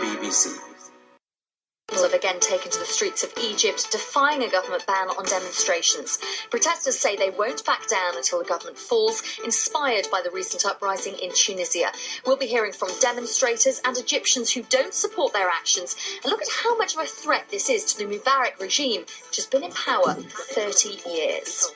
BBC. Have again taken to the streets of Egypt, defying a government ban on demonstrations. Protesters say they won't back down until the government falls, inspired by the recent uprising in Tunisia. We'll be hearing from demonstrators and Egyptians who don't support their actions, and look at how much of a threat this is to the Mubarak regime, which has been in power for 30 years.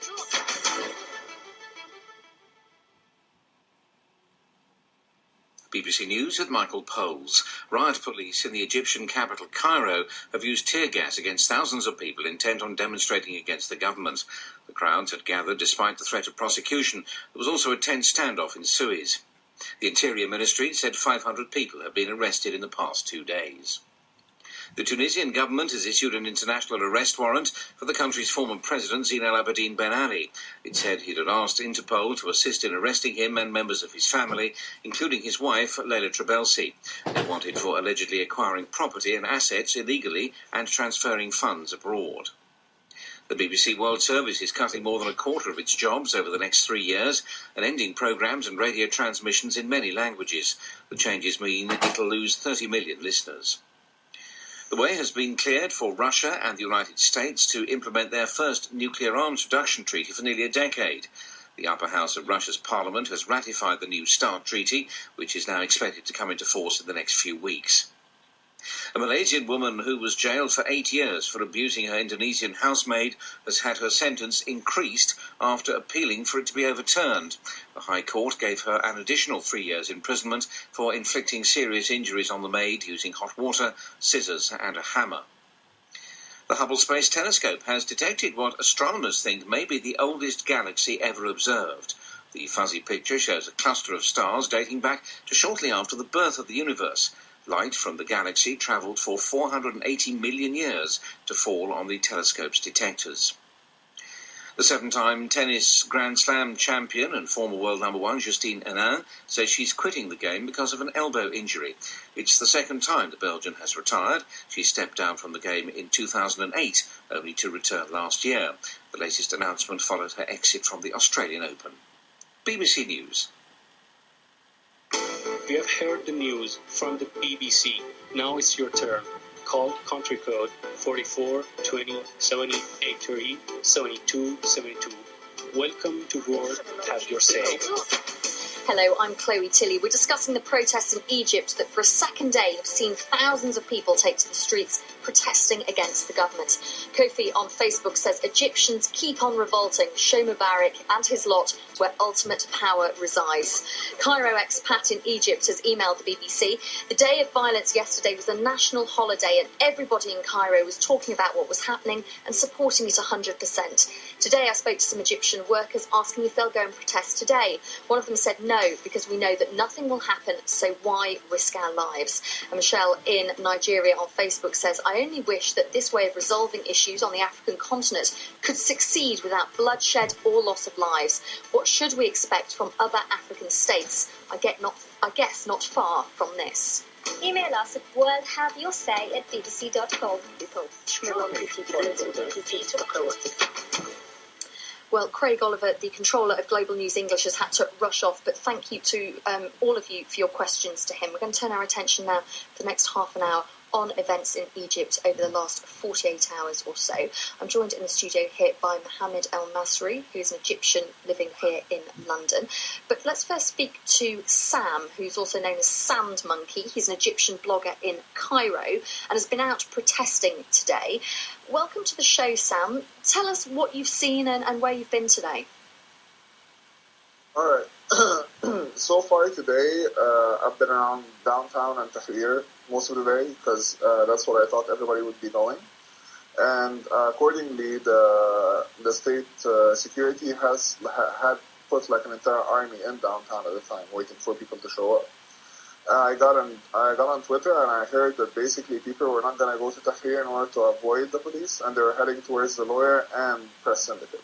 BBC News with Michael Poles. Riot police in the Egyptian capital Cairo have used tear gas against thousands of people intent on demonstrating against the government. The crowds had gathered despite the threat of prosecution. There was also a tense standoff in Suez. The Interior Ministry said 500 people have been arrested in the past 2 days. The Tunisian government has issued an international arrest warrant for the country's former president, Zine El Abidine Ben Ali. It said he'd had asked Interpol to assist in arresting him and members of his family, including his wife, Leila Trabelsi. They wanted for allegedly acquiring property and assets illegally and transferring funds abroad. The BBC World Service is cutting more than a quarter of its jobs over the next 3 years and ending programmes and radio transmissions in many languages. The changes mean it'll lose 30 million listeners. The way has been cleared for Russia and the United States to implement their first nuclear arms reduction treaty for nearly a decade. The upper house of Russia's parliament has ratified the New START treaty, which is now expected to come into force in the next few weeks. A Malaysian woman who was jailed for 8 years for abusing her Indonesian housemaid has had her sentence increased after appealing for it to be overturned. The High Court gave her an additional 3 years imprisonment for inflicting serious injuries on the maid using hot water, scissors and a hammer. The Hubble Space Telescope has detected what astronomers think may be the oldest galaxy ever observed. The fuzzy picture shows a cluster of stars dating back to shortly after the birth of the universe. Light from the galaxy travelled for 480 million years to fall on the telescope's detectors. The 7-time tennis Grand Slam champion and former world number 1 Justine Henin says she's quitting the game because of an elbow injury. It's the second time the Belgian has retired. She stepped down from the game in 2008, only to return last year. The latest announcement followed her exit from the Australian Open. BBC News. You have heard the news from the BBC. Now it's your turn. Call country code 44 20 70 830 72 72. Welcome to Wolrd. Have your say. Hello, I'm Chloe Tilley. We're discussing the protests in Egypt that for a second day have seen thousands of people take to the streets protesting against the government. Kofi on Facebook says Egyptians keep on revolting. Show Mubarak and his lot where ultimate power resides. Cairo expat in Egypt has emailed the BBC. The day of violence yesterday was a national holiday and everybody in Cairo was talking about what was happening and supporting it 100%. Today I spoke to some Egyptian workers asking if they'll go and protest today. One of them said no, because we know that nothing will happen, so why risk our lives? And Michelle in Nigeria on Facebook says, I only wish that this way of resolving issues on the African continent could succeed without bloodshed or loss of lives. What should we expect from other African states? I guess not far from this. Email us at worldhaveyoursay@bbc.co. Well, Craig Oliver, the controller of Global News English, has had to rush off, but thank you to all of you for your questions to him. We're going to turn our attention now for the next half an hour on events in Egypt over the last 48 hours or so. I'm joined in the studio here by Mohammed El Masry, who's an Egyptian living here in London. But let's first speak to Sam, who's also known as Sand Monkey. He's an Egyptian blogger in Cairo and has been out protesting today. Welcome to the show, Sam. Tell us what you've seen and where you've been today. All right. So far today, I've been around downtown and Tahrir most of the day because that's what I thought everybody would be doing. And accordingly, the state security had put like an entire army in downtown at the time, waiting for people to show up. I got on Twitter and I heard that basically people were not going to go to Tahrir in order to avoid the police, and they were heading towards the lawyer and press syndicate.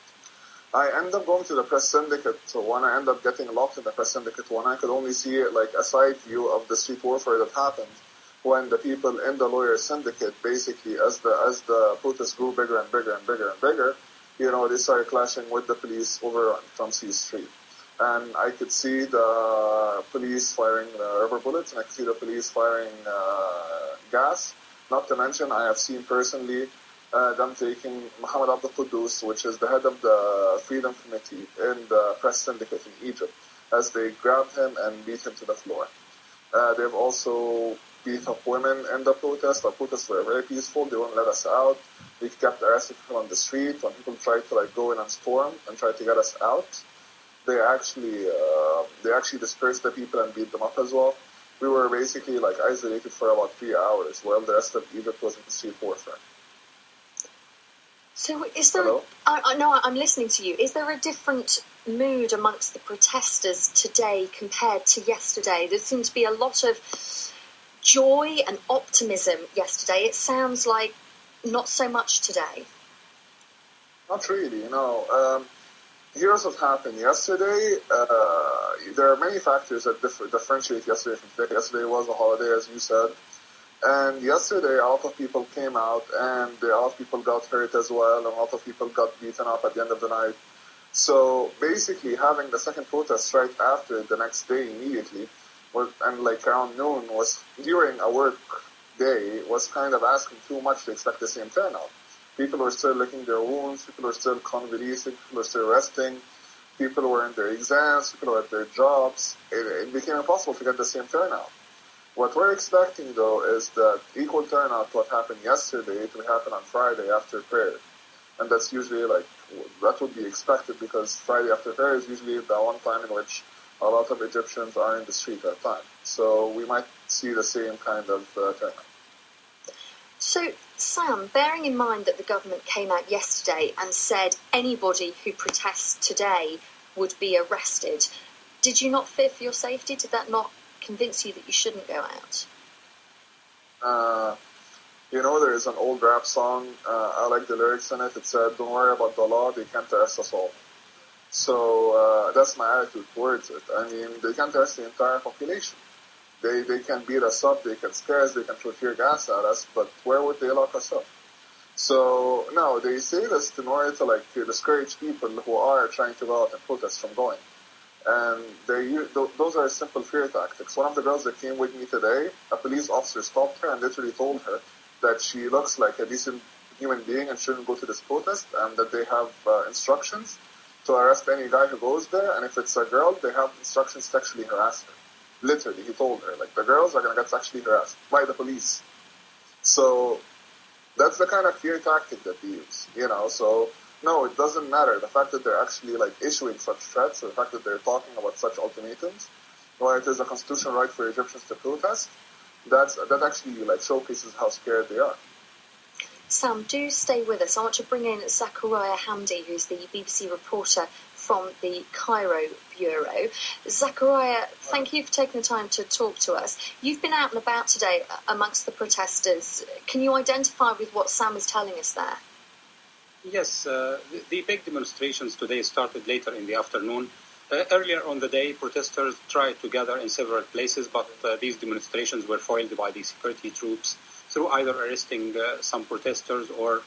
I ended up going to the press syndicate when I ended up getting locked in the press syndicate when I could only see like a side view of the street warfare that happened when the people in the lawyer syndicate basically, as the protest grew bigger and bigger and bigger and bigger, they started clashing with the police over on C Street. And I could see the police firing rubber bullets, and I could see the police firing gas. Not to mention, I have seen personally them taking Mohammed Abdel Quddus, which is the head of the Freedom Committee in the press syndicate in Egypt, as they grabbed him and beat him to the floor. They've also beat up women in the protest. The protests were very peaceful. They wouldn't let us out. We kept arresting people on the street. When people tried to go in and storm and try to get us out, they actually dispersed the people and beat them up as well. We were basically isolated for about 3 hours while the rest of Egypt was in the street warfare. So is there... Hello? No, I'm listening to you. Is there a different mood amongst the protesters today compared to yesterday? There seemed to be a lot of joy and optimism yesterday. It sounds like not so much today. Not really, no. Here's what happened. Yesterday, there are many factors that differentiate yesterday from today. Yesterday was a holiday, as you said. And yesterday, a lot of people came out, and a lot of people got hurt as well, and a lot of people got beaten up at the end of the night. So basically, having the second protest right after the next day immediately, and around noon, was during a work day, was kind of asking too much to expect the same turnout. People were still licking their wounds, people were still convalescing, people were still resting, people were in their exams, people were at their jobs. It became impossible to get the same turnout. What we're expecting, though, is that equal turnout to what happened yesterday to happen on Friday after prayer. And that's usually, that would be expected because Friday after prayer is usually the one time in which a lot of Egyptians are in the street at that time. So we might see the same kind of turnout. So, Sam, bearing in mind that the government came out yesterday and said anybody who protests today would be arrested, did you not fear for your safety? Did that not convince you that you shouldn't go out? There is an old rap song, I like the lyrics in it. It said, "Don't worry about the law, they can't arrest us all." So that's my attitude towards it. I mean, they can't arrest the entire population. They can beat us up, they can scare us, they can throw tear gas at us, but where would they lock us up? So, no, they say this in order to discourage people who are trying to go out and protest from going. And those are simple fear tactics. One of the girls that came with me today, a police officer stopped her and literally told her that she looks like a decent human being and shouldn't go to this protest, and that they have instructions to arrest any guy who goes there, and if it's a girl, they have instructions to actually harass her. Literally, he told her, the girls are going to get sexually harassed by the police. So that's the kind of fear tactic that they use, So, no, it doesn't matter. The fact that they're actually, issuing such threats, or the fact that they're talking about such ultimatums, while it is a constitutional right for Egyptians to protest, that actually, showcases how scared they are. Sam, do stay with us. I want to bring in Zachariah Hamdi, who's the BBC reporter from the Cairo Bureau. Zachariah, thank you for taking the time to talk to us. You've been out and about today amongst the protesters. Can you identify with what Sam is telling us there? Yes, the big demonstrations today started later in the afternoon. Earlier on the day, protesters tried to gather in several places, but these demonstrations were foiled by the security troops through either arresting some protesters or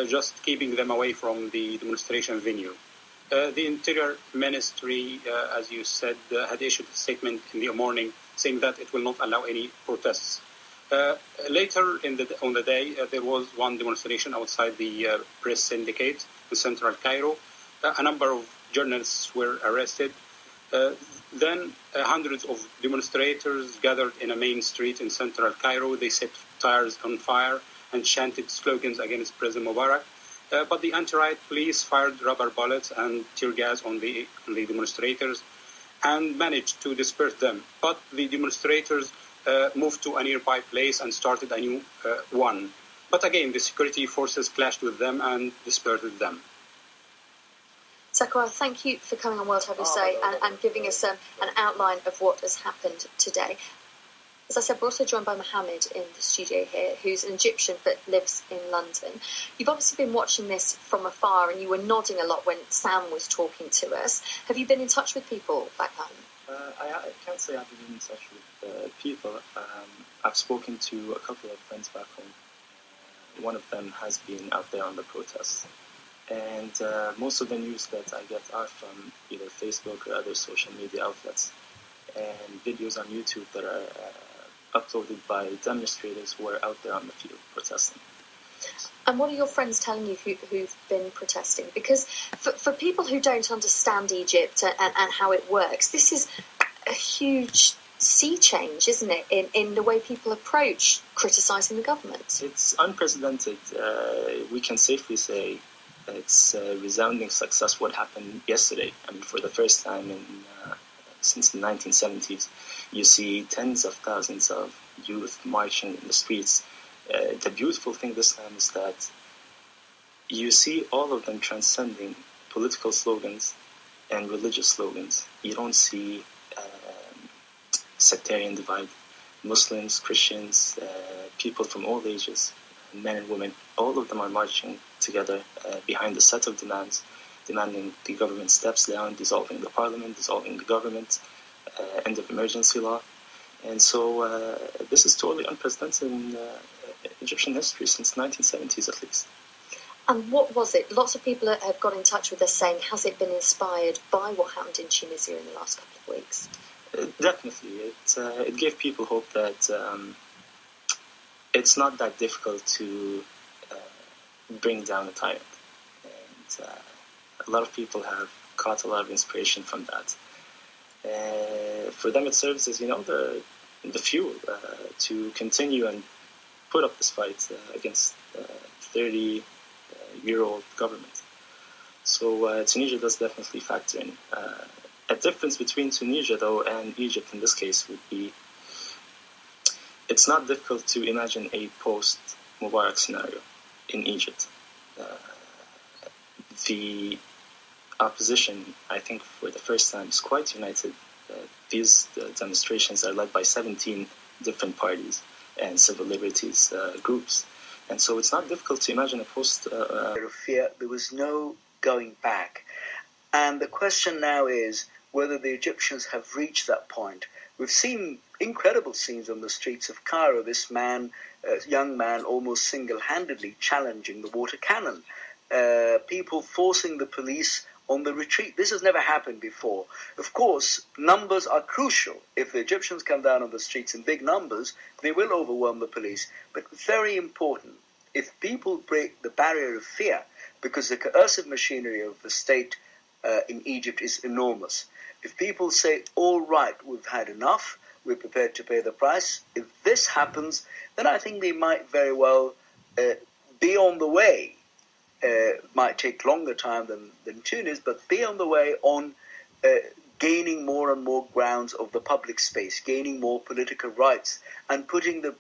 just keeping them away from the demonstration venue. The Interior Ministry, as you said, had issued a statement in the morning saying that it will not allow any protests. Later on the day, there was one demonstration outside the press syndicate in central Cairo. A number of journalists were arrested. Then hundreds of demonstrators gathered in a main street in central Cairo. They set tires on fire and chanted slogans against President Mubarak. But the anti-riot police fired rubber bullets and tear gas on the demonstrators and managed to disperse them. But the demonstrators moved to a nearby place and started a new one. But again, the security forces clashed with them and dispersed them. Zachariah, thank you for coming on World Have You Say and giving us an outline of what has happened today. As I said, we're also joined by Mohammed in the studio here, who's an Egyptian but lives in London. You've obviously been watching this from afar, and you were nodding a lot when Sam was talking to us. Have you been in touch with people back home? I can't say I've been in touch with people. I've spoken to a couple of friends back home. One of them has been out there on the protests. And most of the news that I get are from either Facebook or other social media outlets, and videos on YouTube that are uploaded by demonstrators who are out there on the field protesting. And what are your friends telling you who've been protesting? Because for people who don't understand Egypt and how it works, this is a huge sea change, isn't it, in the way people approach criticising the government? It's unprecedented. We can safely say it's a resounding success what happened yesterday. I mean, for the first time since the 1970s, you see tens of thousands of youth marching in the streets. The beautiful thing this time is that you see all of them transcending political slogans and religious slogans. You don't see sectarian divide. Muslims, Christians, people from all ages, men and women, all of them are marching together behind a set of demands, demanding the government steps down, dissolving the parliament, dissolving the government, end of emergency law. And so this is totally unprecedented in Egyptian history since the 1970s at least. And what was it? Lots of people have got in touch with us saying, has it been inspired by what happened in Tunisia in the last couple of weeks? Definitely. It gave people hope that it's not that difficult to bring down a tyrant. And a lot of people have caught a lot of inspiration from that. For them it serves as, the fuel to continue and put up this fight against 30-year-old government. So Tunisia does definitely factor in. A difference between Tunisia, though, and Egypt in this case would be it's not difficult to imagine a post-Mubarak scenario in Egypt. The opposition, I think, for the first time is quite united. These demonstrations are led by 17 different parties and civil liberties groups. And so it's not difficult to imagine a post... fear. There was no going back. And the question now is whether the Egyptians have reached that point. We've seen incredible scenes on the streets of Cairo. This man, young man, almost single-handedly challenging the water cannon. People forcing the police on the retreat. This has never happened before. Of course, numbers are crucial. If the Egyptians come down on the streets in big numbers, they will overwhelm the police. But very important, if people break the barrier of fear, because the coercive machinery of the state in Egypt is enormous. If people say, all right, we've had enough, we're prepared to pay the price, if this happens, then I think they might very well be on the way. Might take longer time than Tunis, but be on the way on gaining more and more grounds of the public space, gaining more political rights, and putting the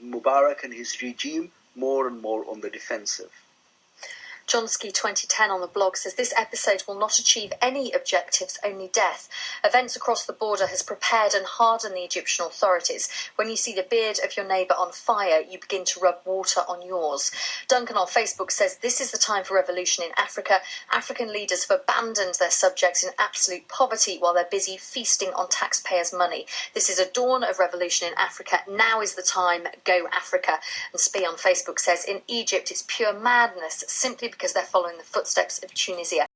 Mubarak and his regime more and more on the defensive. Johnsky 2010 on the blog says this episode will not achieve any objectives, only death. Events across the border has prepared and hardened the Egyptian authorities. When you see the beard of your neighbour on fire, you begin to rub water on yours. Duncan on Facebook says this is the time for revolution in Africa. African leaders have abandoned their subjects in absolute poverty while they're busy feasting on taxpayers' money. This is a dawn of revolution in Africa. Now is the time. Go Africa. And Spee on Facebook says in Egypt it's pure madness simply because they're following the footsteps of Tunisia.